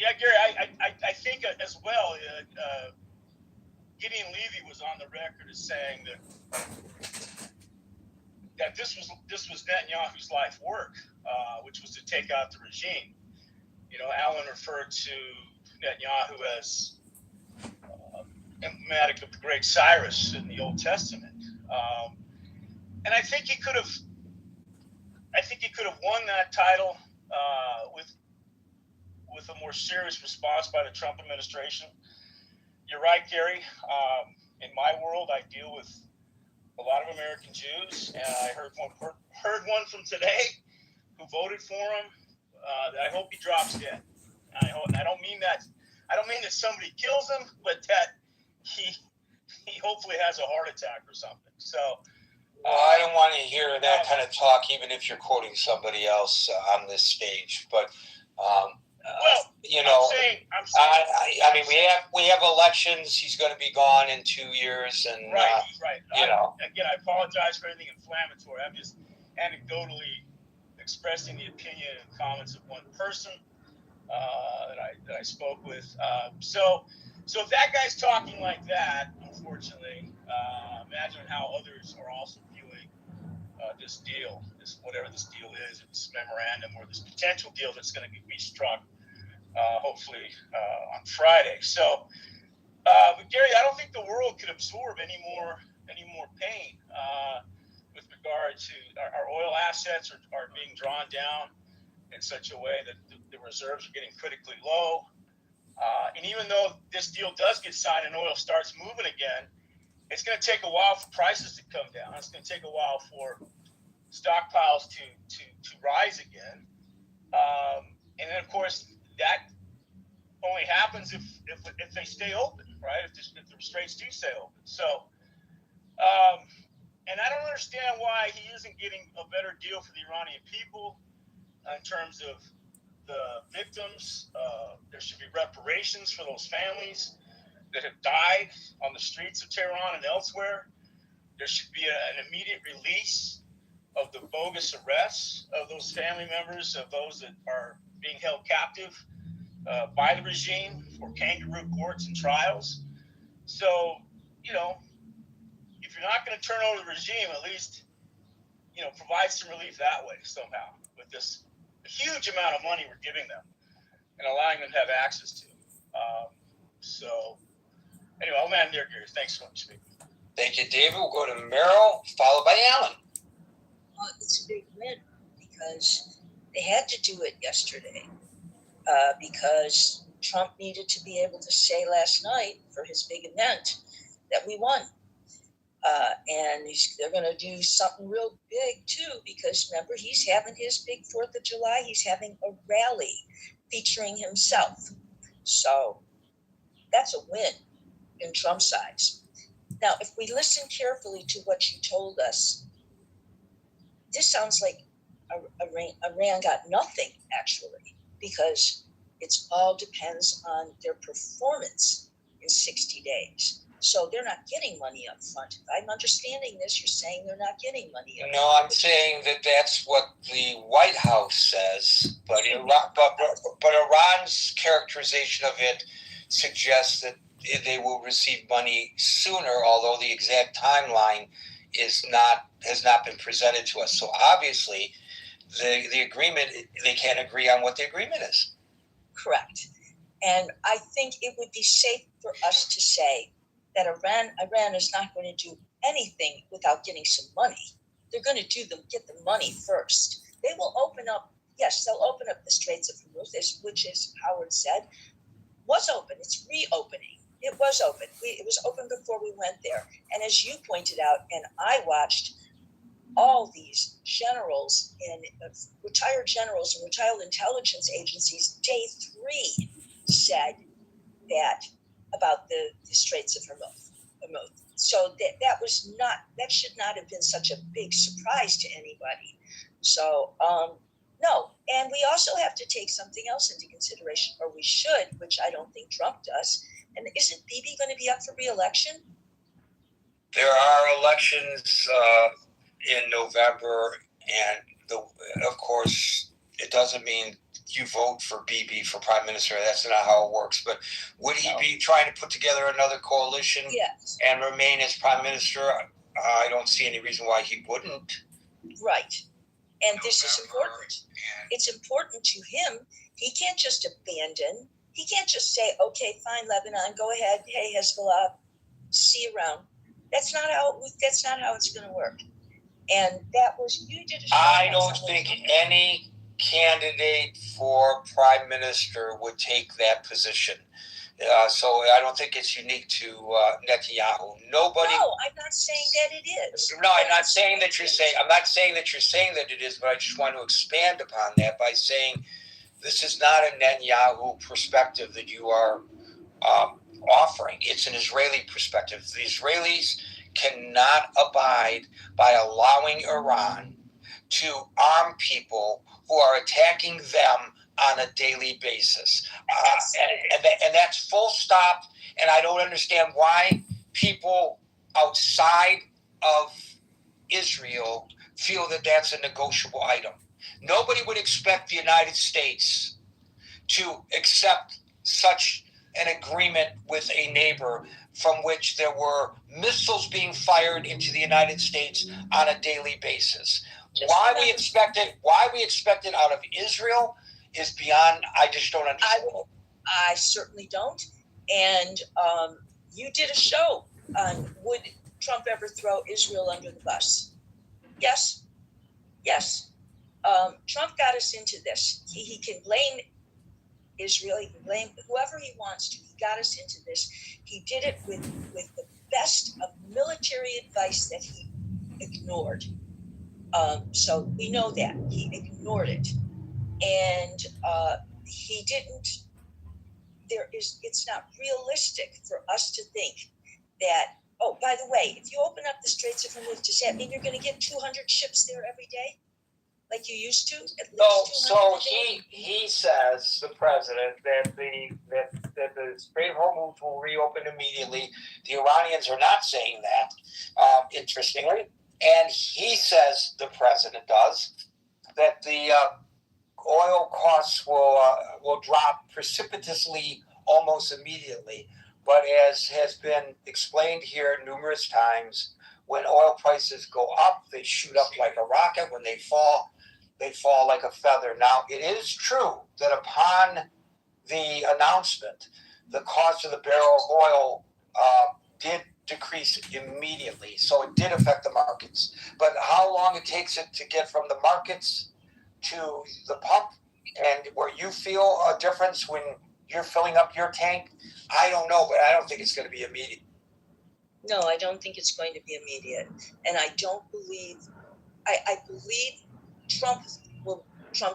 Yeah, Gary, I think as well, Gideon Levy was on the record as saying that this was Netanyahu's life work, which was to take out the regime. You know, Alan referred to Netanyahu as emblematic of the great Cyrus in the Old Testament, and I think he could have won that title with a more serious response by the Trump administration. You're right, Gary. In my world, I deal with a lot of American Jews, and I heard one from today who voted for him. That I hope he drops dead. I don't mean that somebody kills him, but that he hopefully has a heart attack or something. So. Well, I don't want to hear that kind of talk, even if you're quoting somebody else on this stage. But you know, I mean, we have elections. He's going to be gone in 2 years, and right. You know, again, I apologize for anything inflammatory. I'm just anecdotally expressing the opinion and comments of one person that I spoke with. So if that guy's talking like that, unfortunately, imagine how others are also viewing this deal, whatever this deal is, this memorandum or this potential deal that's going to be struck, hopefully on Friday. So, but Gary, I don't think the world could absorb any more pain with regard to our oil assets are being drawn down in such a way that the reserves are getting critically low. And even though this deal does get signed and oil starts moving again, it's going to take a while for prices to come down. It's going to take a while for stockpiles to rise again. And then, of course, that only happens if they stay open, right? If the Straits do stay open. So, and I don't understand why he isn't getting a better deal for the Iranian people in terms of the victims. There should be reparations for those families that have died on the streets of Tehran and elsewhere. There should be an immediate release of the bogus arrests of those family members, of those that are being held captive by the regime for kangaroo courts and trials. So, you know, if you're not going to turn over the regime, at least, you know, provide some relief that way somehow with this huge amount of money we're giving them and allowing them to have access to. So, anyway, I'll land there, Gary. Thanks so much, speaking. Thank you, David. We'll go to Merrill, followed by Alan. Well, it's a big win because they had to do it yesterday because Trump needed to be able to say last night for his big event that we won. And they're going to do something real big, too, because remember, he's having his big 4th of July. He's having a rally featuring himself. So that's a win in Trump's eyes. Now, if we listen carefully to what you told us, this sounds like Iran got nothing, actually, because it all depends on their performance in 60 days. So they're not getting money up front. If I'm understanding this, you're saying they're not getting money up front. No, I'm saying that that's what the White House says, but Iran's characterization of it suggests that they will receive money sooner, although the exact timeline has not been presented to us. So obviously, the agreement, they can't agree on what the agreement is. Correct. And I think it would be safe for us to say that Iran is not going to do anything without getting some money. They're going to get the money first. They will open up, they'll open up the Straits of Hormuz, which, as Howard said, was open. It's reopening. It was open. It was open before we went there. And as you pointed out, and I watched, all these generals and retired generals and retired intelligence agencies, day 3 said that about the Straits of Hormuz. So that should not have been such a big surprise to anybody. So no, and we also have to take something else into consideration, or we should, which I don't think Trump does. And isn't Bibi going to be up for re-election? There are elections in November, and of course, it doesn't mean you vote for Bibi for prime minister. That's not how it works. But would he No. be trying to put together another coalition Yes, and remain as prime minister? I don't see any reason why he wouldn't. right. And this is important. It's important to him. He can't just abandon. He can't just say, okay, fine, Lebanon, go ahead. Hey, Hezbollah, see you around. That's not how it's going to work. And that was, you did a show. I don't think any candidate for prime minister would take that position. So I don't think it's unique to Netanyahu. Nobody. No, I'm not saying that it is. No, I'm not saying that you're saying. I'm not saying that you're saying that it is, but I just want to expand upon that by saying this is not a Netanyahu perspective that you are offering. It's an Israeli perspective. The Israelis cannot abide by allowing Iran to arm people who are attacking them on a daily basis. And that's full stop. And I don't understand why people outside of Israel feel that that's a negotiable item. Nobody would expect the United States to accept such an agreement with a neighbor from which there were missiles being fired into the United States on a daily basis. Why we expect it out of Israel is beyond, I just don't understand. I certainly don't. And you did a show on would Trump ever throw Israel under the bus? Yes. Trump got us into this. He can blame Israel. He can blame whoever he wants to. He got us into this. He did it with the best of military advice that he ignored. So we know that. He ignored it. And he didn't. It's not realistic for us to think that, oh, by the way, if you open up the Straits of Hormuz, does that mean you're going to get 200 ships there every day? Like you used to? So he says, the president, that the Strait of Hormuz will reopen immediately. The Iranians are not saying that, interestingly. And he says, the president does, that the oil costs will drop precipitously almost immediately. But as has been explained here numerous times, when oil prices go up, they shoot up like a rocket. When they fall like a feather. Now, it is true that upon the announcement, the cost of the barrel of oil did decrease immediately. So it did affect the markets. But how long it takes it to get from the markets to the pump and where you feel a difference when you're filling up your tank, I don't know, but I don't think it's going to be immediate. No, I don't think it's going to be immediate. And I don't believe, I believe Trump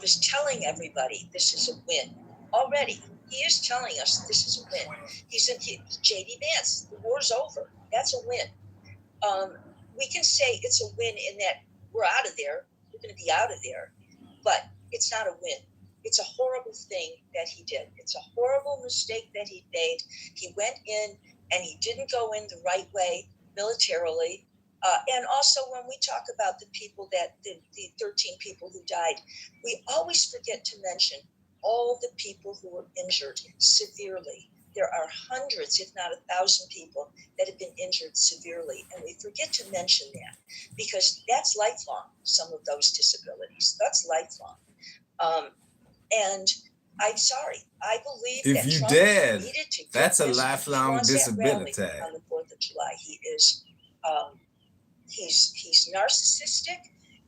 is telling everybody this is a win already. He is telling us this is a win. He said, J.D. Vance, the war's over. That's a win. We can say it's a win in that we're out of there. We're going to be out of there. But it's not a win. It's a horrible thing that he did. It's a horrible mistake that he made. He went in and he didn't go in the right way militarily. And also when we talk about the people the 13 people who died, we always forget to mention all the people who were injured severely. There are hundreds, if not 1,000 people that have been injured severely. And we forget to mention that because that's lifelong, some of those disabilities. That's lifelong. And I'm sorry, I believe if that you Trump dead, needed to get that's a this. lifelong He wants that disability. rally on the 4th of July. He is, he's narcissistic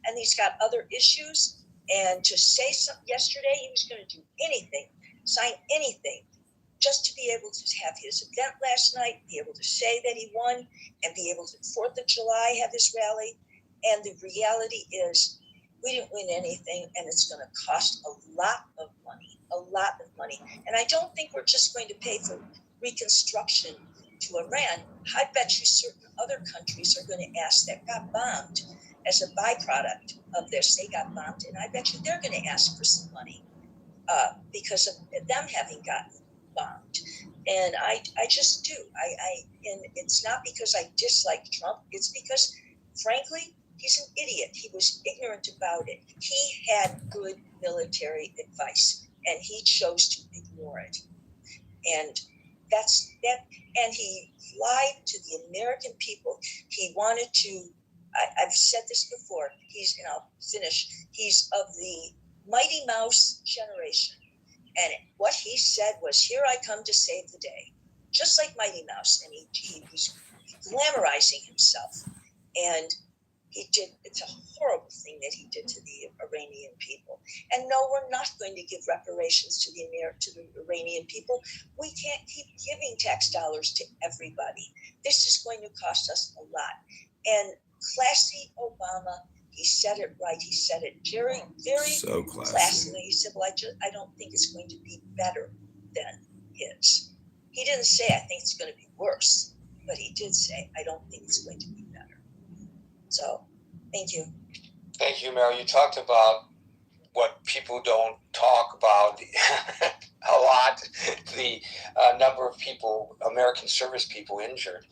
and he's got other issues. And to say something yesterday, he was going to do anything, sign anything, just to be able to have his event last night, be able to say that he won, and be able to 4th of July have his rally. And the reality is, we didn't win anything, and it's going to cost a lot of money. And I don't think we're just going to pay for reconstruction to Iran. I bet you certain other countries are going to ask that got bombed as a byproduct of this. They got bombed, and I bet you they're going to ask for some money because of them having gotten bombed. And I just do. And it's not because I dislike Trump. It's because, frankly, he's an idiot. He was ignorant about it. He had good military advice. and he chose to ignore it. And that's that. And he lied to the American people. He wanted to. I've said this before. He's, and I'll finish. He's of the Mighty Mouse generation, and what he said was, "Here I come to save the day," just like Mighty Mouse. And he was glamorizing himself, and he did. It's a horrible thing that he did to the Iranian people. And no, we're not going to give reparations to the Iranian people. We can't keep giving tax dollars to everybody. This is going to cost us a lot. And classy Obama, he said it right. He said it very, very so classy. Classily. He said, "Well, I don't think it's going to be better than his." He didn't say, "I think it's going to be worse," but he did say, "I don't think it's going to be better." So, thank you. Thank you, Mary. You talked about what people don't talk about a lot, the number of people, American service people injured.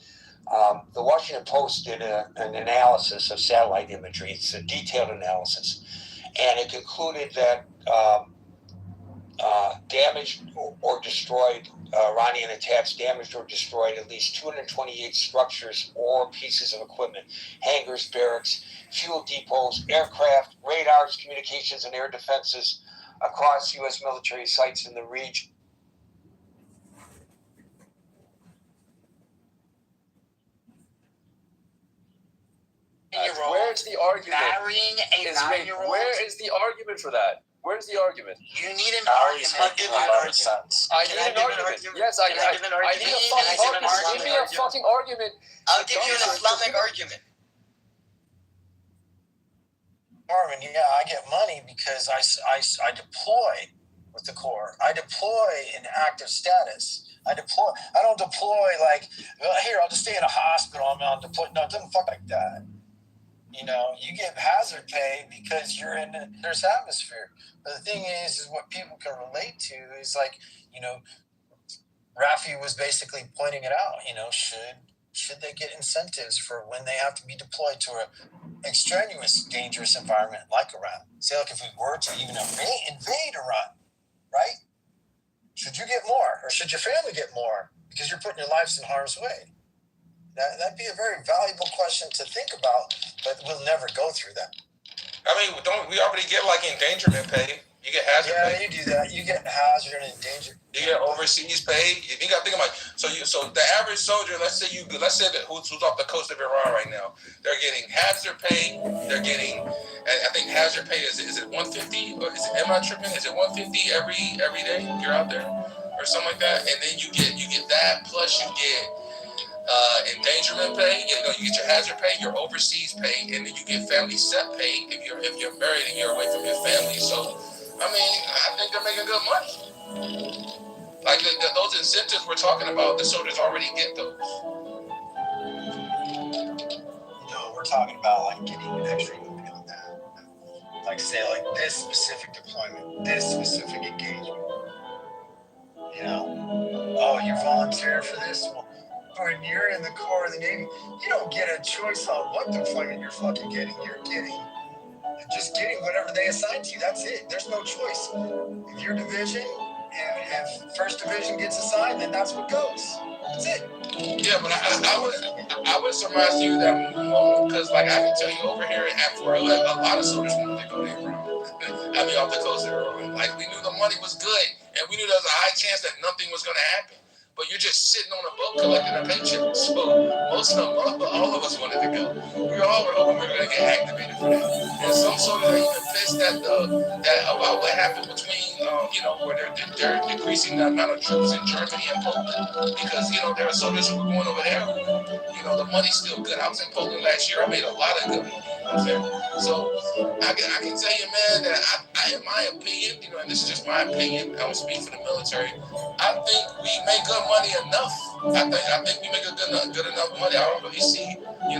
The Washington Post did an analysis of satellite imagery. It's a detailed analysis. And it concluded that damaged or destroyed, Iranian attacks damaged or destroyed at least 228 structures or pieces of equipment: hangars, barracks, fuel depots, aircraft, radars, communications, and air defenses across U.S. military sites in the region. Where's the argument? Marrying a 9-year-old? Where is the argument for that? Where's the argument? You need an argument. I need an argument. Yes, I need a fucking argument. Give me a fucking argument. I'll give you an Islamic argument. Marvin, yeah, I get money because I deploy with the Corps. I deploy in active status. I don't deploy like, well, here, I'll just stay in a hospital. I'm on deploy. No, it doesn't fuck like that. You know, you get hazard pay because you're in Earth's atmosphere. But the thing is what people can relate to is like, you know, Rafi was basically pointing it out. You know, should they get incentives for when they have to be deployed to an extraneous, dangerous environment like Iran? Say, look, if we were to even invade Iran, right? Should you get more, or should your family get more because you're putting your lives in harm's way? That'd be a very valuable question to think about, but we'll never go through that. I mean, don't we already get like endangerment pay? You get hazard pay. Yeah, you do that. You get hazard and endangered. You get overseas pay. You got to think about so the average soldier. Let's say that who's off the coast of Iran right now. They're getting hazard pay. They're getting, I think hazard pay is it 150 or is it? Am I tripping? Is it 150 every day you're out there or something like that? And then you get that plus you get endangerment pay. You get your hazard pay, your overseas pay, and then you get family set pay if you're married and you're away from your family. So, I mean, I think they're making good money. Like those incentives we're talking about, the soldiers already get those. No, we're talking about like getting extra beyond that. Like say like this specific deployment, this specific engagement. You know, oh, you volunteer for this? Well, when you're in the Corps or the Navy, you don't get a choice on what deployment you're fucking getting. You're just getting whatever they assign to you. That's it. There's no choice. If your division, if First Division gets assigned, then that's what goes. That's it. Yeah, but I would surmise to you that because like I can tell you over here at Fort, a lot of soldiers wanted to go to Iran. I mean, off the coast of Iran. Like we knew the money was good, and we knew there was a high chance that nothing was going to happen. But you're just sitting on a boat collecting a paycheck. So most of them, all of us wanted to go. We all were hoping we were going to get activated for that. And some soldiers are even pissed that about what happened between, where they're decreasing the amount of troops in Germany and Poland. Because, there are soldiers who were going over there. The money's still good. I was in Poland last year. I made a lot of good money. So I can tell you, man, that I in my opinion, and this is just my opinion, I don't speak for the military, I think we make good money enough. I think we make a good enough money. I don't really see, you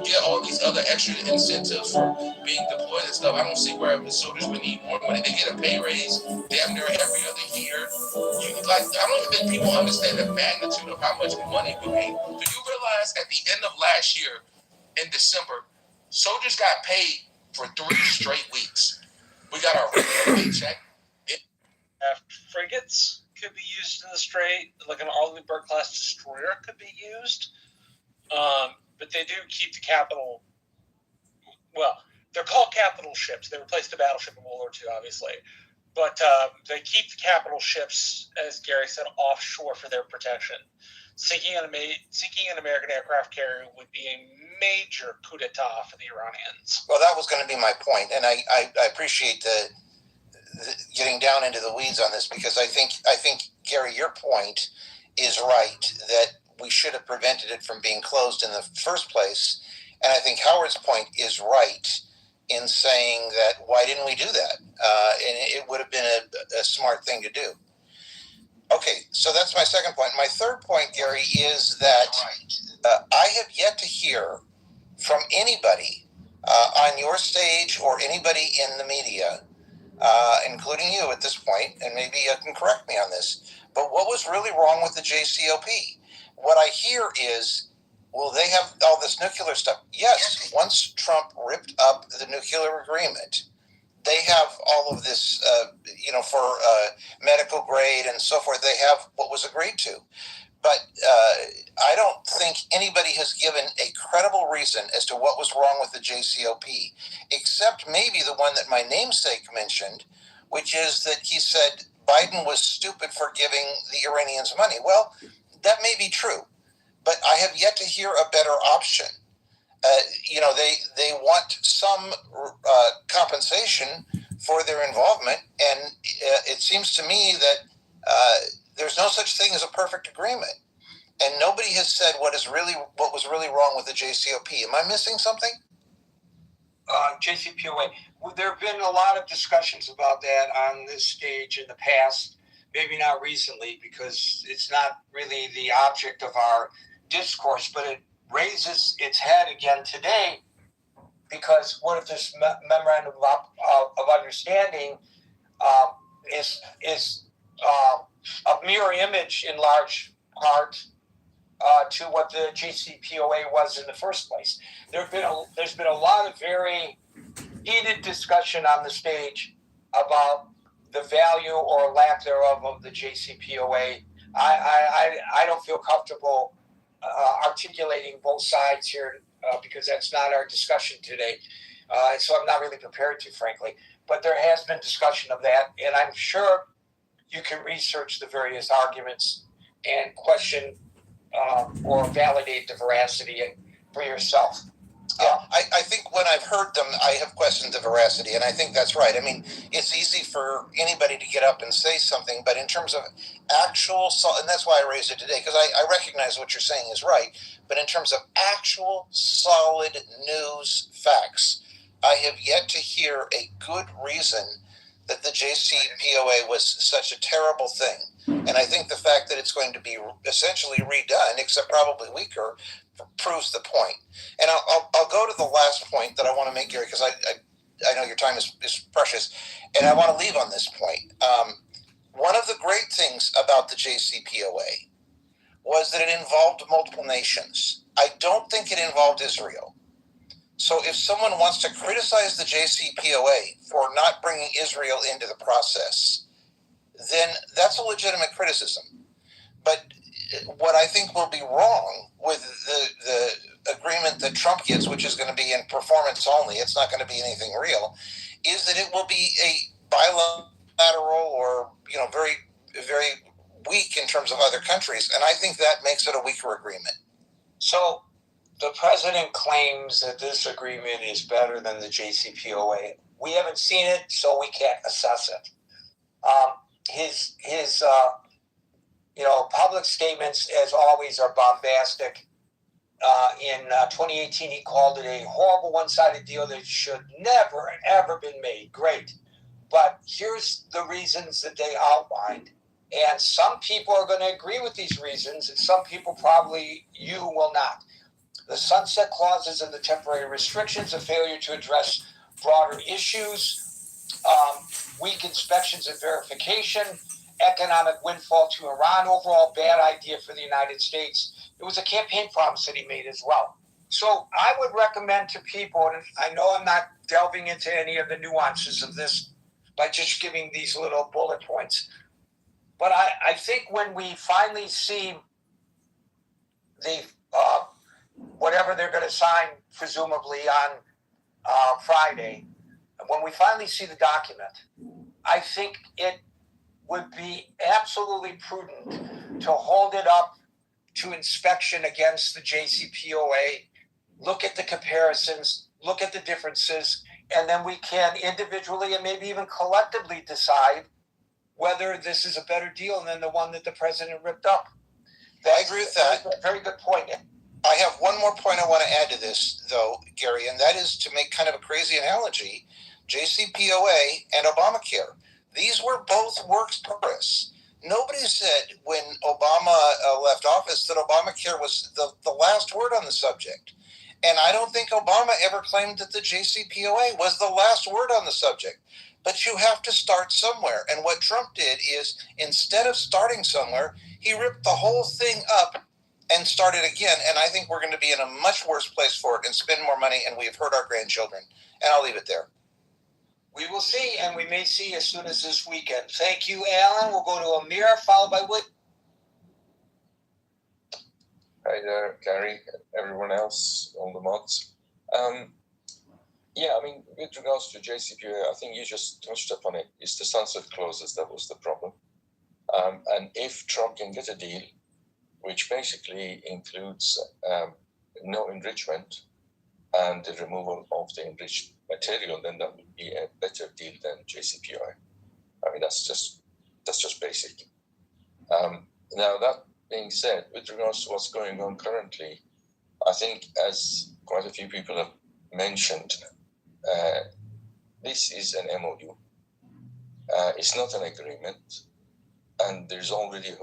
get all these other extra incentives for being deployed and stuff. I don't see where the soldiers would need more money. They get a pay raise damn near every other year. I don't even think people understand the magnitude of how much money we make. Do you realize at the end of last year, in December, soldiers got paid for 3 straight weeks. We got our regular paycheck. frigates could be used in the Strait, like an Arleigh class destroyer could be used. But they do keep the capital. Well, they're called capital ships. They replaced the battleship in World War II, obviously. But they keep the capital ships, as Gary said, offshore for their protection. Sinking an American aircraft carrier would be a major coup d'etat for the Iranians. Well, that was going to be my point, and I appreciate the getting down into the weeds on this, because I think Gary, your point is right, that we should have prevented it from being closed in the first place, and I think Howard's point is right in saying that why didn't we do that? And it would have been a smart thing to do. Okay, so that's my second point. My third point, Gary, is that I have yet to hear from anybody on your stage or anybody in the media, including you at this point, and maybe you can correct me on this, but what was really wrong with the JCPOA? What I hear is, well, they have all this nuclear stuff. Yes, once Trump ripped up the nuclear agreement, they have all of this, for medical grade and so forth. They have what was agreed to. But I don't think anybody has given a credible reason as to what was wrong with the JCPOA, except maybe the one that my namesake mentioned, which is that he said Biden was stupid for giving the Iranians money. Well, that may be true, but I have yet to hear a better option. They want some compensation for their involvement, and it seems to me that there's no such thing as a perfect agreement, and nobody has said what was really wrong with the JCPOA. Am I missing something? JCPOA. There have been a lot of discussions about that on this stage in the past, maybe not recently, because it's not really the object of our discourse, but it raises its head again today, because what if this memorandum of understanding is a mirror image in large part to what the JCPOA was in the first place. There's been a lot of very heated discussion on the stage about the value or lack thereof of the JCPOA. I don't feel comfortable articulating both sides here because that's not our discussion today. So I'm not really prepared to, frankly. But there has been discussion of that, and I'm sure you can research the various arguments and question or validate the veracity for yourself. I think when I've heard them, I have questioned the veracity, and I think that's right. I mean, it's easy for anybody to get up and say something, but in terms of actual, and that's why I raised it today, because I recognize what you're saying is right, but in terms of actual solid news facts, I have yet to hear a good reason that the JCPOA was such a terrible thing. And I think the fact that it's going to be essentially redone, except probably weaker, proves the point. And I'll go to the last point that I want to make, Gary, because I know your time is precious, and I want to leave on this point. One of the great things about the JCPOA was that it involved multiple nations. I don't think it involved Israel. So if someone wants to criticize the JCPOA for not bringing Israel into the process, then that's a legitimate criticism. But what I think will be wrong with the agreement that Trump gets, which is going to be in performance only, it's not going to be anything real, is that it will be a bilateral or, very, very weak in terms of other countries. And I think that makes it a weaker agreement. So the president claims that this agreement is better than the JCPOA. We haven't seen it, so we can't assess it. His public statements, as always, are bombastic. In 2018, he called it a horrible one-sided deal that should never, ever been made. Great. But here's the reasons that they outlined. And some people are going to agree with these reasons, and some people, probably you, will not. The sunset clauses and the temporary restrictions, a failure to address broader issues, weak inspections and verification, economic windfall to Iran, overall bad idea for the United States. It was a campaign promise that he made as well. So I would recommend to people, and I know I'm not delving into any of the nuances of this by just giving these little bullet points, But I think when we finally see the whatever they're going to sign, presumably on Friday, when we finally see the document, I think it would be absolutely prudent to hold it up to inspection against the JCPOA, look at the comparisons, look at the differences, and then we can individually and maybe even collectively decide whether this is a better deal than the one that the president ripped up. I agree with that. Very good point. I have one more point I want to add to this, though, Gary, and that is to make kind of a crazy analogy. JCPOA and Obamacare. These were both works progress. Nobody said when Obama left office that Obamacare was the last word on the subject. And I don't think Obama ever claimed that the JCPOA was the last word on the subject. But you have to start somewhere. And what Trump did is, instead of starting somewhere, he ripped the whole thing up and started again. And I think we're going to be in a much worse place for it and spend more money, and we have hurt our grandchildren. And I'll leave it there. We will see, and we may see as soon as this weekend. Thank you, Alan. We'll go to Amir, followed by Wood. Hi there, Gary, everyone else, all the mods. Yeah, I mean, with regards to JCPOA, I think you just touched upon it. It's the sunset clauses that was the problem. And if Trump can get a deal, which basically includes no enrichment and the removal of the enriched material, then that would be a better deal than JCPOA. I mean, that's just basic. Now, that being said, with regards to what's going on currently, I think, as quite a few people have mentioned, this is an MOU. It's not an agreement, and there's already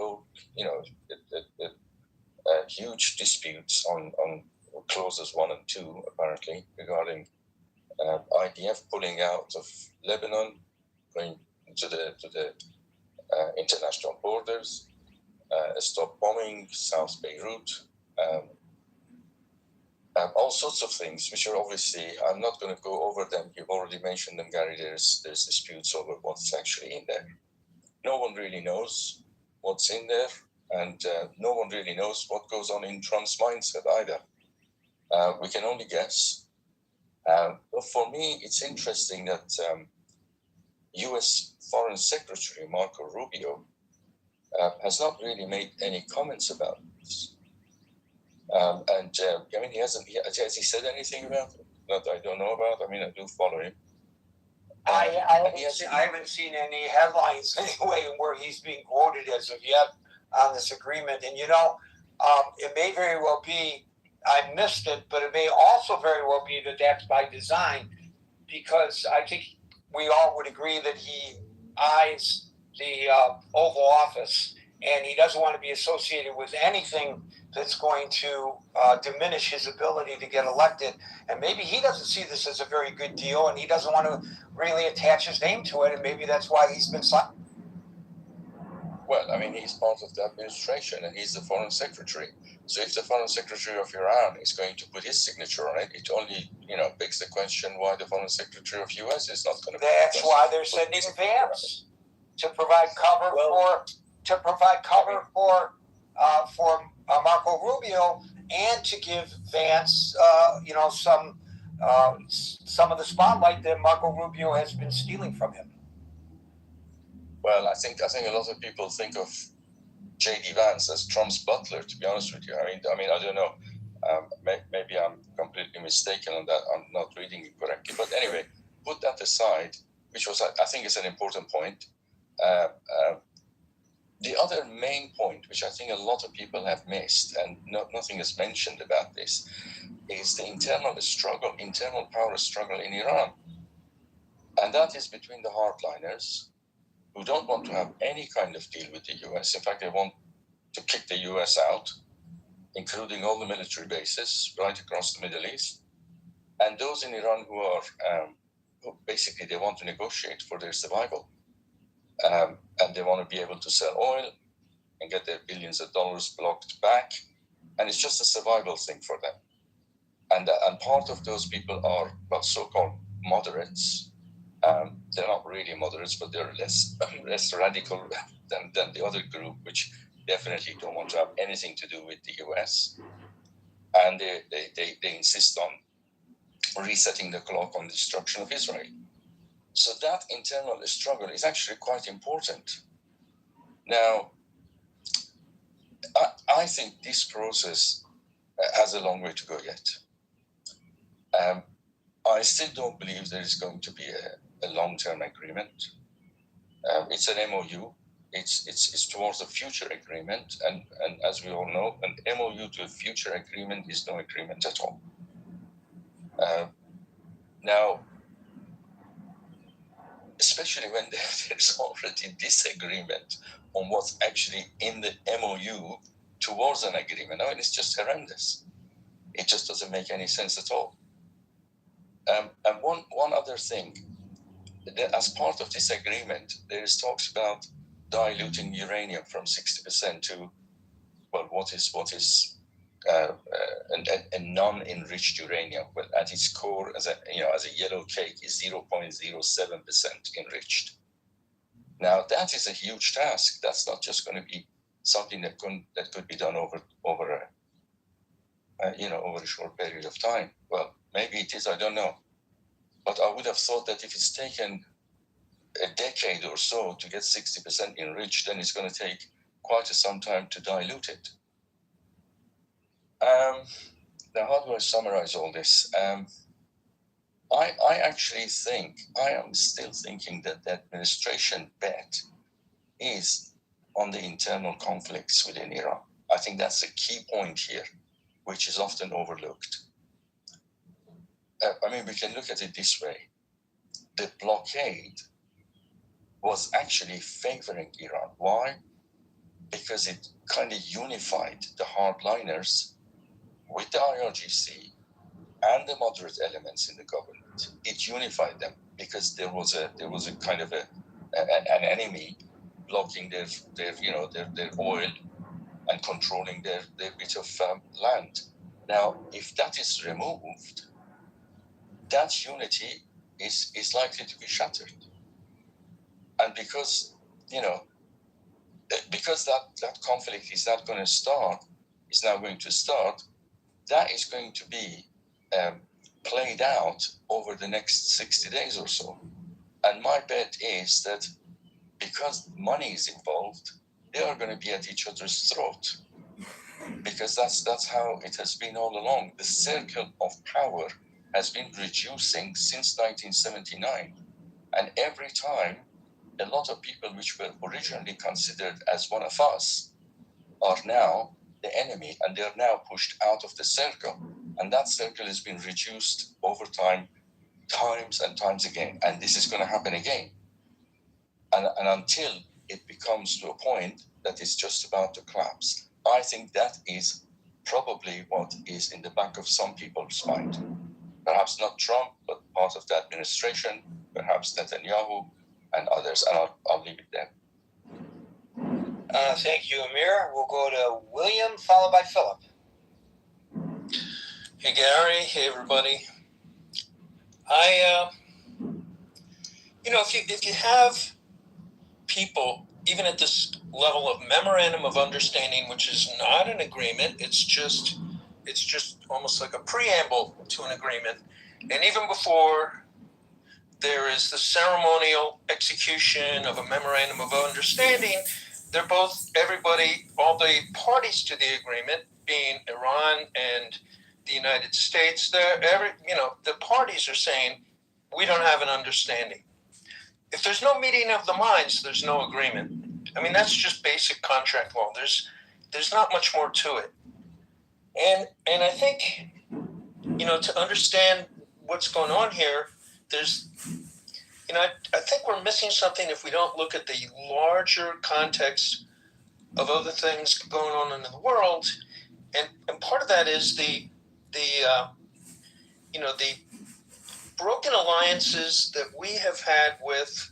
huge disputes on clauses 1 and 2, apparently, regarding IDF pulling out of Lebanon, going to the international borders, stop bombing South Beirut, all sorts of things, which are obviously, I'm not going to go over them. You've already mentioned them, Gary. There's disputes over what's actually in there. No one really knows what's in there, and no one really knows what goes on in Trump's mindset either. We can only guess. But for me, it's interesting that U.S. Foreign Secretary Marco Rubio has not really made any comments about this. I mean, has he said anything about it that I don't know about? I mean, I do follow him. I haven't seen any headlines anyway where he's being quoted as of yet on this agreement. And, it may very well be, I missed it, but it may also very well be that that's by design, because I think we all would agree that he eyes the Oval Office, and he doesn't want to be associated with anything that's going to diminish his ability to get elected. And maybe he doesn't see this as a very good deal, and he doesn't want to really attach his name to it, and maybe that's why he's been silent. Well, I mean, he's part of the administration, and he's the foreign secretary. So if the foreign secretary of Iran is going to put his signature on it, it only, begs the question why the foreign secretary of U.S. is not going to. That's why they're sending Vance to provide cover for Marco Rubio, and to give Vance, some of the spotlight that Marco Rubio has been stealing from him. Well, I think a lot of people think of J.D. Vance as Trump's butler, to be honest with you. I mean, I don't know. Maybe I'm completely mistaken on that. I'm not reading it correctly. But anyway, put that aside, which was, I think, is an important point. The other main point, which I think a lot of people have missed, and nothing is mentioned about this, is the internal power struggle in Iran. And that is between the hardliners, who don't want to have any kind of deal with the U.S. In fact, they want to kick the U.S. out, including all the military bases right across the Middle East. And those in Iran who basically they want to negotiate for their survival. And they want to be able to sell oil and get their billions of dollars blocked back. And it's just a survival thing for them. And part of those people are, so-called moderates. They're not really moderates, but they're less radical than the other group, which definitely don't want to have anything to do with the US. And they insist on resetting the clock on the destruction of Israel. So that internal struggle is actually quite important. Now, I think this process has a long way to go yet. I still don't believe there is going to be a long-term agreement. It's an MOU. It's towards a future agreement, and as we all know, an MOU to a future agreement is no agreement at all. Now, especially when there's already disagreement on what's actually in the MOU towards an agreement. I mean, it's just horrendous. It just doesn't make any sense at all. And one other thing, as part of this agreement, there is talks about diluting uranium from 60% to, well, what is a non-enriched uranium. Well, at its core, as a yellow cake, is 0.07% enriched. Now that is a huge task. That's not just going to be something that could be done over a short period of time. Well, maybe it is. I don't know. But I would have thought that if it's taken a decade or so to get 60% enriched, then it's going to take quite some time to dilute it. Now, how do I summarize all this? I actually think, I am still thinking that the administration bet is on the internal conflicts within Iran. I think that's a key point here, which is often overlooked. I mean, we can look at it this way. The blockade was actually favoring Iran. Why? Because it kind of unified the hardliners with the IRGC and the moderate elements in the government. It unified them because there was a kind of an enemy blocking their oil and controlling their bit of land. Now, if that is removed, that unity is likely to be shattered. And because that conflict is now going to start, that is going to be played out over the next 60 days or so. And my bet is that because money is involved, they are going to be at each other's throat. Because that's how it has been all along. The circle of power has been reducing since 1979. And every time, a lot of people which were originally considered as one of us are now the enemy, and they are now pushed out of the circle. And that circle has been reduced over time, times and times again. And this is going to happen again. And until it becomes to a point that it's just about to collapse. I think that is probably what is in the back of some people's mind. Perhaps not Trump, but part of the administration, perhaps Netanyahu and others. And I'll leave it there. Thank you, Amir. We'll go to William, followed by Philip. Hey, Gary. Hey, everybody. If you have people, even at this level of memorandum of understanding, which is not an agreement, it's just almost like a preamble to an agreement. And even before there is the ceremonial execution of a memorandum of understanding, all the parties to the agreement, being Iran and the United States, the parties are saying, we don't have an understanding. If there's no meeting of the minds, there's no agreement. I mean, that's just basic contract law. There's not much more to it. And I think, to understand what's going on here, I think we're missing something if we don't look at the larger context of other things going on in the world. And part of that is the broken alliances that we have had with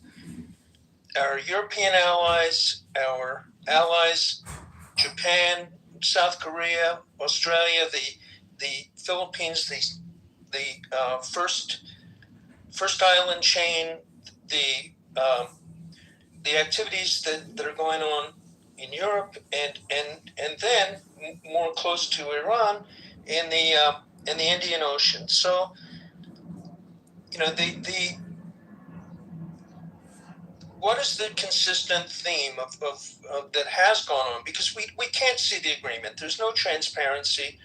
our European allies, our allies, Japan, South Korea, Australia, the Philippines, the first island chain, the the activities that are going on in Europe, and then more close to Iran in the Indian Ocean. So, the what is the consistent theme of that has gone on? Because we can't see the agreement. There's no transparency.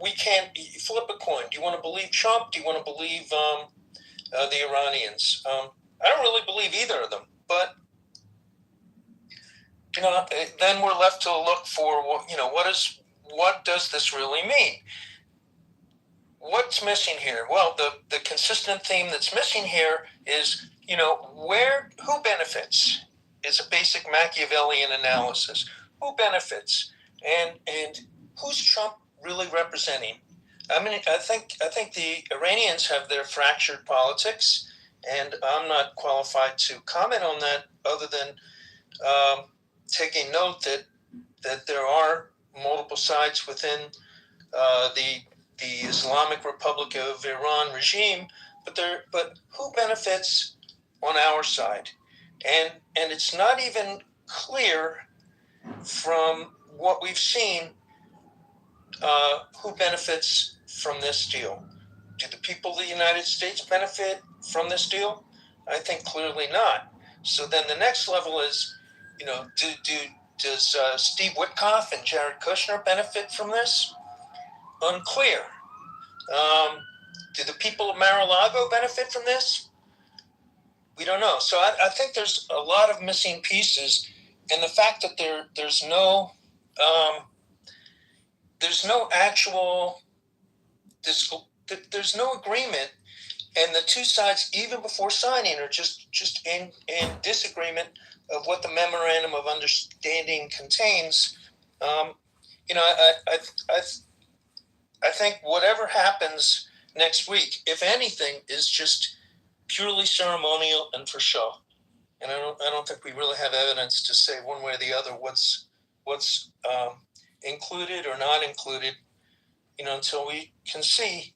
We can't flip a coin. Do you want to believe Trump? Do you want to believe the Iranians? I don't really believe either of them. But then we're left to look for what does this really mean? What's missing here? Well, the consistent theme that's missing here is who benefits is a basic Machiavellian analysis. Who benefits, and who's Trump really representing? I mean, I think the Iranians have their fractured politics, and I'm not qualified to comment on that other than taking note that there are multiple sides within the Islamic Republic of Iran regime, but who benefits on our side? And it's not even clear from what we've seen who benefits from this deal. Do the people of the United States benefit from this deal? I think clearly not. So then the next level is, does Steve Witkoff and Jared Kushner benefit from this? Unclear. Do the people of Mar-a-Lago benefit from this? We don't know. So I think there's a lot of missing pieces, and the fact that there's no actual there's no agreement, and the two sides, even before signing, are just in disagreement of what the memorandum of understanding contains. I think whatever happens next week, if anything, is just purely ceremonial and for show. And I don't think we really have evidence to say one way or the other what's included or not included, until we can see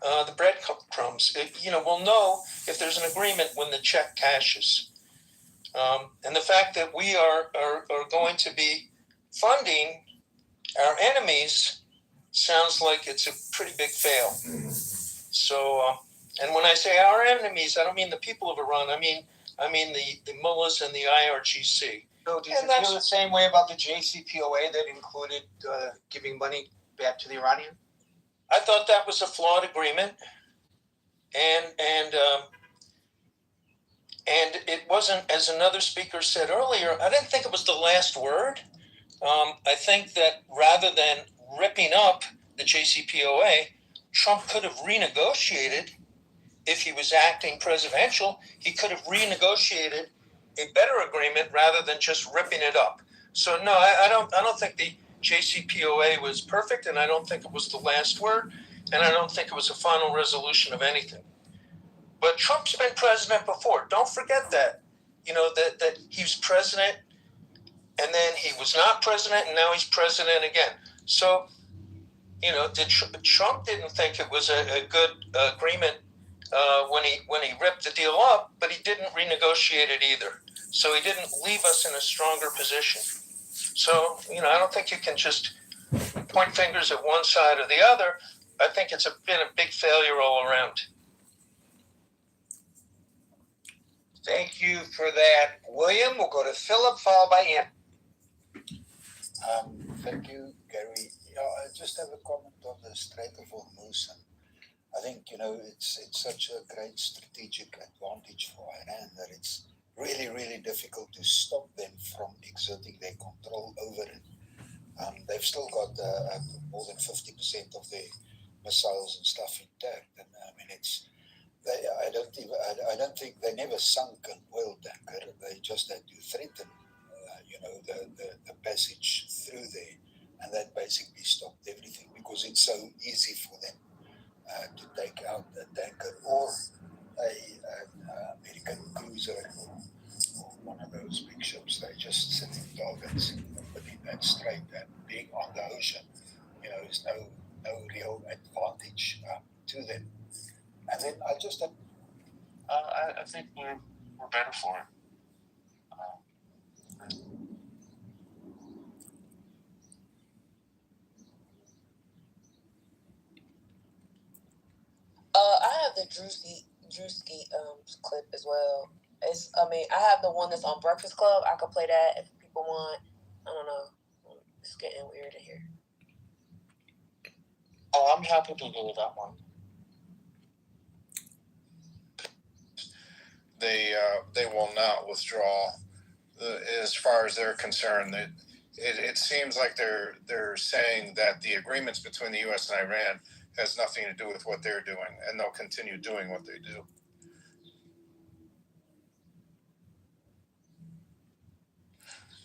the breadcrumbs. We'll know if there's an agreement when the check cashes. And the fact that we are going to be funding our enemies sounds like it's a pretty big fail. So, and when I say our enemies, I don't mean the people of Iran. I mean the mullahs and the IRGC. So did you feel the same way about the JCPOA that included giving money back to the Iranian? I thought that was a flawed agreement, and it wasn't, as another speaker said earlier, I didn't think it was the last word. I think that rather than ripping up the JCPOA, Trump could have renegotiated. If he was acting presidential, he could have renegotiated a better agreement rather than just ripping it up. So no, I don't think the JCPOA was perfect, and I don't think it was the last word, and I don't think it was a final resolution of anything. But Trump's been president before. Don't forget that. That he was president, and then he was not president, and now he's president again. So, Trump didn't think it was a good agreement when he ripped the deal up, but he didn't renegotiate it either. So he didn't leave us in a stronger position. So, I don't think you can just point fingers at one side or the other. I think it's been a big failure all around. Thank you for that, William. We'll go to Philip, followed by Ann. Thank you, Gary. I just have a comment on the Strait of Hormuz. I think, it's such a great strategic advantage for Iran that it's really, really difficult to stop them from exerting their control over it. They've still got more than 50% of their missiles and stuff intact, and I don't think they never sunk an oil tanker. They just had to threaten, the passage through there, and that basically stopped everything because it's so easy for them to take out a tanker or an American cruiser or one of those big ships. They just sitting targets within that strait, and being on the ocean, is no real advantage to them. And then I just I think we're better for him. I have the Drewski clip as well. I have the one that's on Breakfast Club. I could play that if people want. I don't know. It's getting weird in here. Oh, I'm happy to hear that one. They will not withdraw. As far as they're concerned, it seems like they're saying that the agreements between the U.S. and Iran has nothing to do with what they're doing, and they'll continue doing what they do.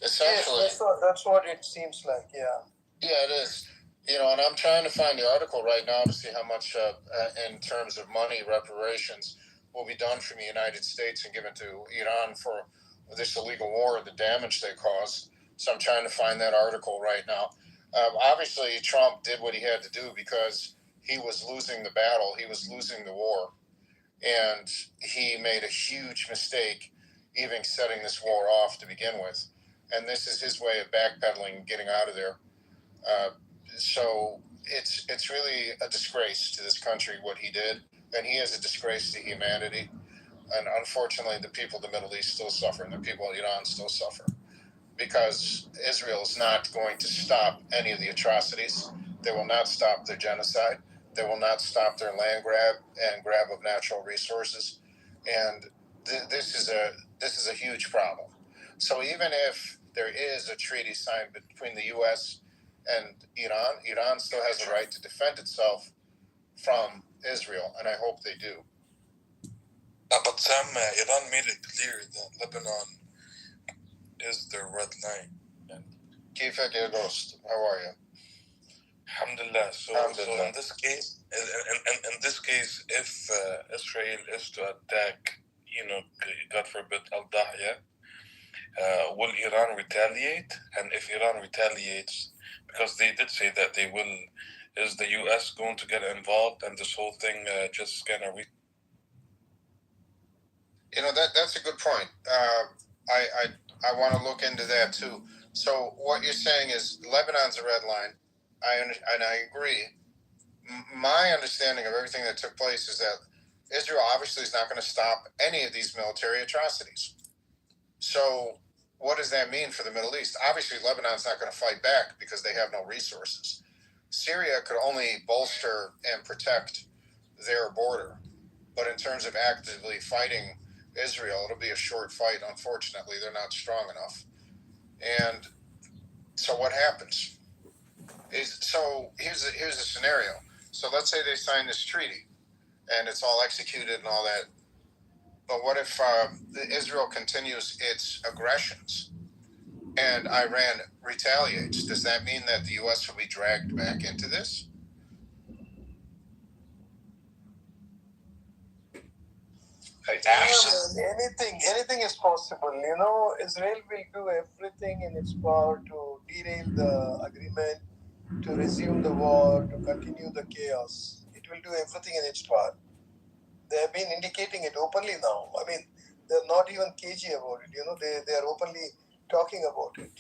Essentially, that's what it seems like. Yeah. Yeah, it is. And I'm trying to find the article right now to see how much, in terms of money reparations, will be done from the United States and given to Iran for this illegal war, the damage they caused. So I'm trying to find that article right now. Obviously, Trump did what he had to do because he was losing the battle. He was losing the war. And he made a huge mistake even setting this war off to begin with. And this is his way of backpedaling and getting out of there. So it's really a disgrace to this country what he did, and he is a disgrace to humanity. And unfortunately, the people of the Middle East still suffer, and the people of Iran still suffer, because Israel is not going to stop any of the atrocities. They will not stop their genocide. They will not stop their land grab and grab of natural resources, and this is a huge problem. So even if there is a treaty signed between the U.S. and Iran still has a right to defend itself from Israel, and I hope they do. But Sam, Iran made it clear that Lebanon is their red line. Kifek Ghost, how are you? Alhamdulillah. So in this case, if Israel is to attack, God forbid, Al-Dahya, will Iran retaliate? And if Iran retaliates, because they did say that they will, is the U.S. going to get involved and this whole thing just kind of that's a good point. I want to look into that too. So what you're saying is Lebanon's a red line. I agree. My understanding of everything that took place is that Israel obviously is not going to stop any of these military atrocities. So what does that mean for the Middle East? Obviously, Lebanon's not going to fight back because they have no resources. Syria could only bolster and protect their border. But in terms of actively fighting Israel, it'll be a short fight. Unfortunately, they're not strong enough. And so what happens? Here's a scenario. So let's say they sign this treaty and it's all executed and all that. But what if Israel continues its aggressions and Iran retaliates? Does that mean that the U.S. will be dragged back into this? Anything is possible. Israel will do everything in its power to derail the agreement, to resume the war, to continue the chaos. It will do everything in its power. They have been indicating it openly now. I mean, they're not even cagey about it. They are openly talking about it.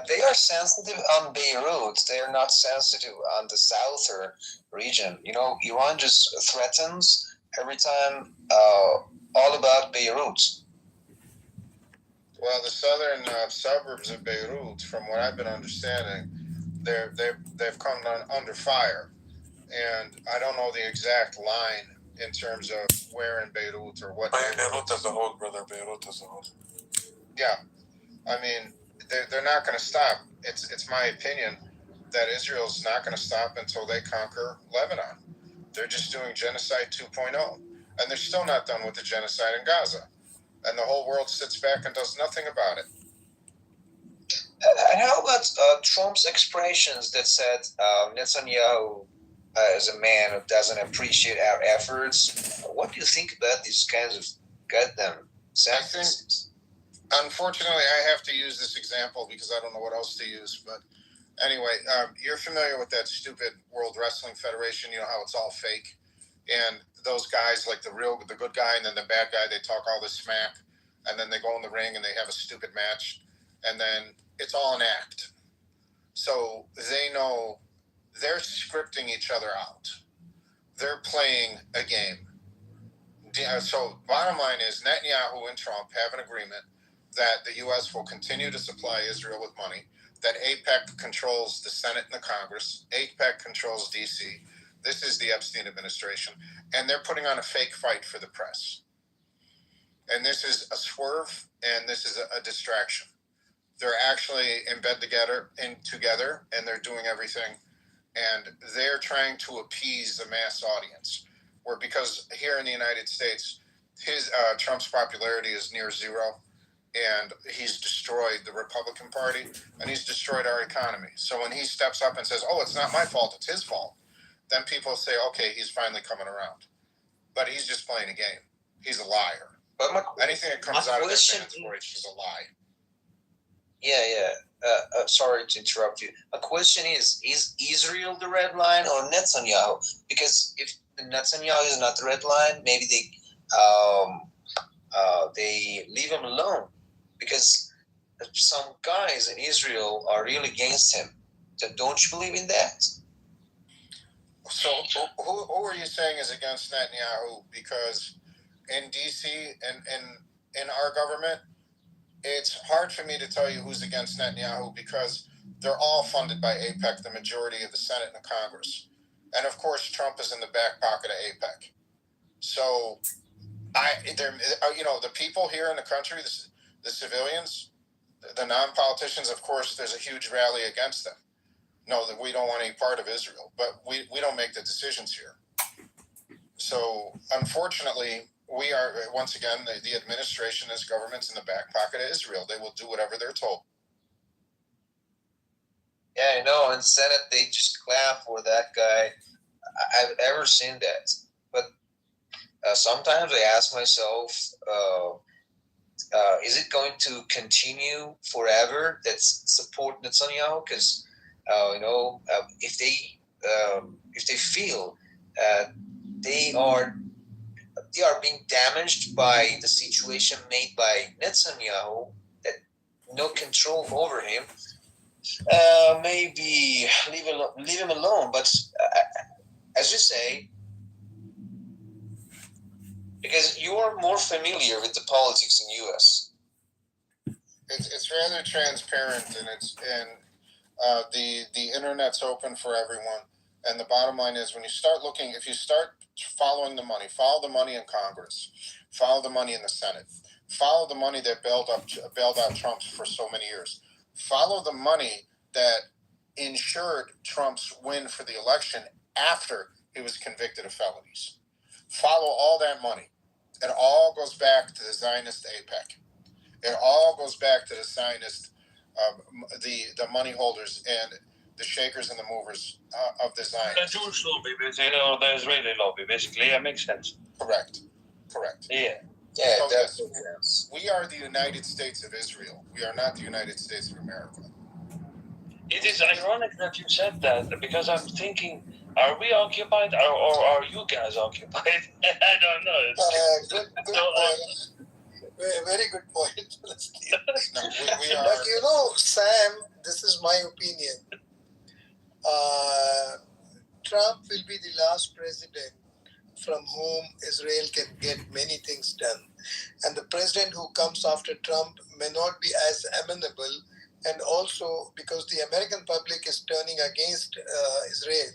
They are sensitive on Beirut. They are not sensitive on the southern region. Iran just threatens every time, all about Beirut. Well, the southern suburbs of Beirut, from what I've been understanding, they've come under fire, and I don't know the exact line in terms of where in Beirut or what. Beirut as a whole, brother. Beirut as a whole. Yeah, I mean, they're not going to stop. It's my opinion that Israel's not going to stop until they conquer Lebanon. They're just doing genocide 2.0, and they're still not done with the genocide in Gaza. And the whole world sits back and does nothing about it. And how about Trump's expressions that said Netanyahu is a man who doesn't appreciate our efforts? What do you think about these kinds of goddamn sentences? Unfortunately, I have to use this example because I don't know what else to use. But anyway, you're familiar with that stupid World Wrestling Federation. You know how it's all fake. and those guys, like the good guy and then the bad guy, they talk all this smack, and then they go in the ring and they have a stupid match, and then it's all an act. So they know they're scripting each other out. They're playing a game. So bottom line is Netanyahu and Trump have an agreement that the U.S. will continue to supply Israel with money, that AIPAC controls the Senate and the Congress, AIPAC controls D.C., this is the Epstein administration, and they're putting on a fake fight for the press. And this is a swerve, and this is a distraction. They're actually in bed together, and they're doing everything, and they're trying to appease the mass audience. Where because here in the United States, Trump's popularity is near zero, and he's destroyed the Republican Party, and he's destroyed our economy. So when he steps up and says, "Oh, it's not my fault; it's his fault," then people say, "Okay, he's finally coming around." But he's just playing a game. He's a liar. But anything that comes out of that man's voice is a lie. Yeah. Sorry to interrupt you. A question is Israel the red line or Netanyahu? Because if Netanyahu is not the red line, maybe they leave him alone. Because some guys in Israel are really against him. So don't you believe in that? So who are you saying is against Netanyahu? Because in D.C. and in our government, it's hard for me to tell you who's against Netanyahu because they're all funded by AIPAC, the majority of the Senate and the Congress. And of course, Trump is in the back pocket of AIPAC. So, the people here in the country, the civilians, the non-politicians, of course, there's a huge rally against them. No, that we don't want any part of Israel, but we don't make the decisions here. So, unfortunately, we are, once again, the administration, this government's in the back pocket of Israel. They will do whatever they're told. Yeah, I know. In Senate, they just clap for that guy. I've ever seen that. But sometimes I ask myself, is it going to continue forever? That's support Netanyahu? Because if they feel they are being damaged by the situation made by Netanyahu, that no control over him, maybe leave him alone. But as you say, because you are more familiar with the politics in U.S. It's rather transparent, and the internet's open for everyone. And the bottom line is, when you start looking, if you start following the money, follow the money in Congress, follow the money in the Senate, follow the money that bailed out Trump for so many years, follow the money that ensured Trump's win for the election after he was convicted of felonies. Follow all that money. It all goes back to the Zionist AIPAC. It all goes back to the Zionist, the money holders and the shakers and the movers of the Zionists. The Jewish lobby, or the Israeli lobby, basically. It makes sense. Correct. Yeah, so that's yes, we are the United States of Israel. We are not the United States of America. It is ironic that you said that, because I'm thinking, are we occupied or are you guys occupied? I don't know. Good point. Very good point. We are. But Sam, this is my opinion. Trump will be the last president from whom Israel can get many things done. And the president who comes after Trump may not be as amenable, and also because the American public is turning against Israel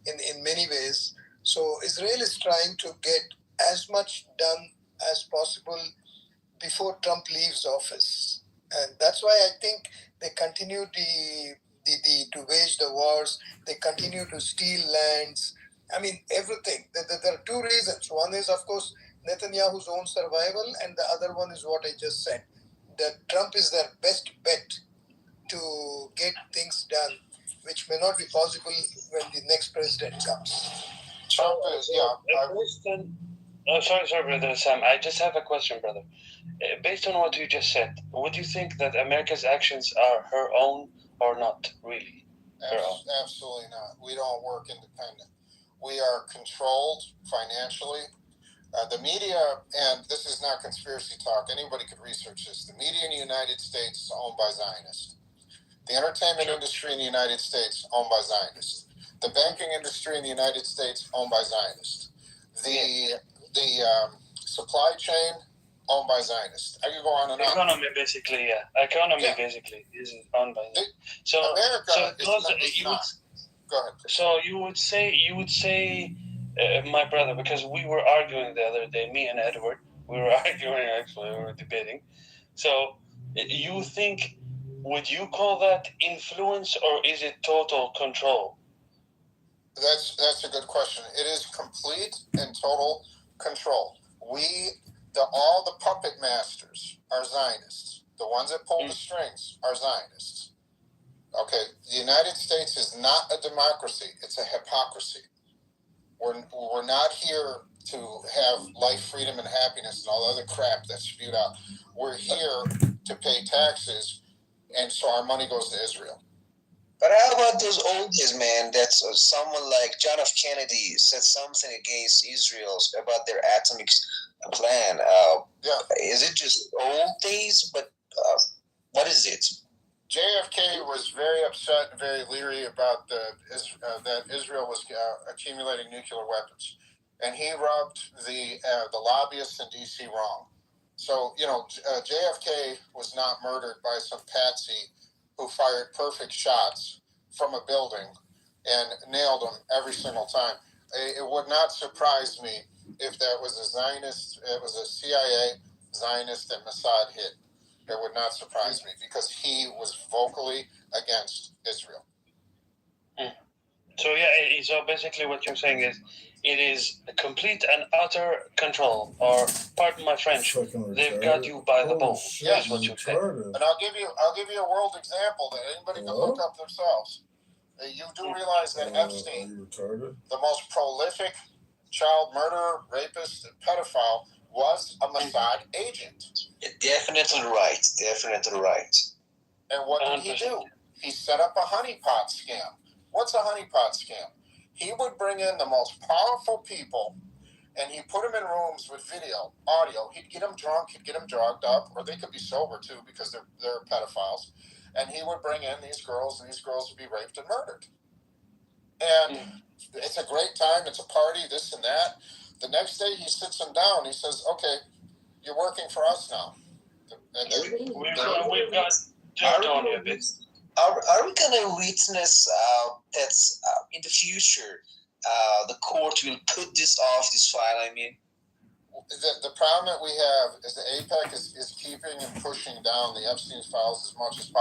in many ways. So Israel is trying to get as much done as possible before Trump leaves office. And that's why I think they continue to wage the wars. They continue to steal lands. I mean, everything. There are two reasons. One is, of course, Netanyahu's own survival, and the other one is what I just said, that Trump is their best bet to get things done, which may not be possible when the next president comes. Trump is, Sorry, Brother Sam. I just have a question, brother. Based on what you just said, would you think that America's actions are her own or not, really? Absolutely not. We don't work independent. We are controlled financially. The media, and this is not conspiracy talk, anybody could research this. The media in the United States is owned by Zionists. The entertainment industry in the United States owned by Zionists. The banking industry in the United States owned by Zionists. The supply chain owned by Zionists. I could go on and on. Economy basically, basically is owned by them. So America so is not. Go ahead. So you would say, my brother, because we were arguing the other day, me and Edward, we were arguing actually, we were debating. So you think, would you call that influence or is it total control? That's a good question. It is complete and total control. All the puppet masters are Zionists. The ones that pull the strings are Zionists. Okay, the United States is not a democracy. It's a hypocrisy. We're not here to have life, freedom, and happiness and all the other crap that's spewed out. We're here to pay taxes, and so our money goes to Israel. But how about those old days, man? That's someone like John F. Kennedy said something against Israel about their atomic plan. Is it just old days? But what is it? JFK was very upset and very leery about that Israel was accumulating nuclear weapons, and he rubbed the lobbyists in D.C. wrong. So JFK was not murdered by some patsy who fired perfect shots from a building and nailed them every single time. It would not surprise me if that was a Zionist, it was a CIA, Zionist, and Mossad hit. It would not surprise me because he was vocally against Israel. So basically what you're saying is it is a complete and utter control, or pardon my French, they've got you by the balls. Yes, what you say. And I'll give you a world example that anybody can look up themselves. You do realize that Epstein, the most prolific child murderer, rapist, and pedophile, was a Mossad agent. Definitely right. Definitely right. And what did he do? He set up a honeypot scam. What's a honeypot scam? He would bring in the most powerful people, and he put them in rooms with video, audio. He'd get them drunk, he'd get them drugged up, or they could be sober too because they're pedophiles. And he would bring in these girls, and these girls would be raped and murdered. And it's a great time. It's a party, this and that. The next day, he sits them down. He says, "Okay, you're working for us now." And we've got jumped on you a bit. Are we going to witness that in the future the court will put this off, this file? I mean, the problem that we have is the APEC is keeping and pushing down the Epstein files as much as possible.